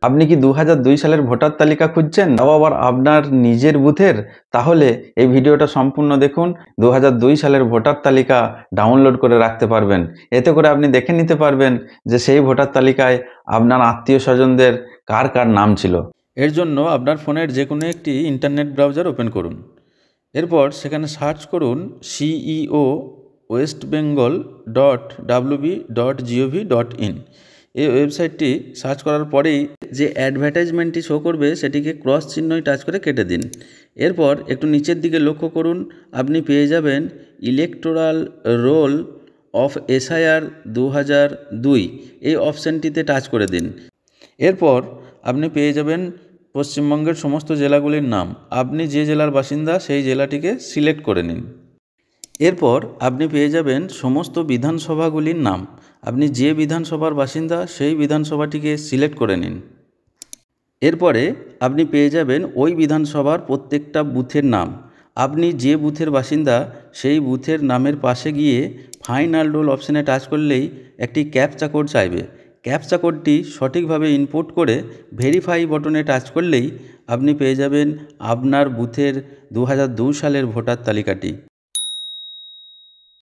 আপনি কি 2002 সালের ভোটার তালিকা খুঁজছেন, তাও আবার আপনার নিজের বুথের? তাহলে এই ভিডিওটা সম্পূর্ণ দেখুন। 2002 সালের ভোটার তালিকা ডাউনলোড করে রাখতে পারবেন। এতে করে আপনি দেখে নিতে পারবেন যে সেই ভোটার তালিকায় আপনার আত্মীয় স্বজনদের কার কার নাম ছিল। এর জন্য আপনার ফোনের যে কোনো একটি ইন্টারনেট ব্রাউজার ওপেন করুন। এরপর সেখানে সার্চ করুন ceo.westbengal.wb.gov.in। এই ওয়েবসাইটটি সার্চ করার পরেই যে অ্যাডভার্টাইজমেন্টটি শো করবে সেটিকে ক্রস চিহ্নই টাচ করে কেটে দিন। এরপর একটু নিচের দিকে লক্ষ্য করুন, আপনি পেয়ে যাবেন ইলেকটোরাল রোল অফ এসআইআর 2002, এই অপশানটিতে টাচ করে দিন। এরপর আপনি পেয়ে যাবেন পশ্চিমবঙ্গের সমস্ত জেলাগুলির নাম। আপনি যে জেলার বাসিন্দা সেই জেলাটিকে সিলেক্ট করে নিন। এরপর আপনি পেয়ে যাবেন সমস্ত বিধানসভাগুলির নাম। আপনি যে বিধানসভার বাসিন্দা সেই বিধানসভাটিকে সিলেক্ট করে নিন। এরপরে আপনি পেয়ে যাবেন ওই বিধানসভার প্রত্যেকটা বুথের নাম। আপনি যে বুথের বাসিন্দা সেই বুথের নামের পাশে গিয়ে ফাইনাল রোল অপশানে টাচ করলেই একটি ক্যাপচা কোড চাইবে। ক্যাপচা কোডটি সঠিকভাবে ইনপুট করে ভেরিফাই বটনে টাচ করলেই আপনি পেয়ে যাবেন আপনার বুথের 2002 সালের ভোটার তালিকাটি।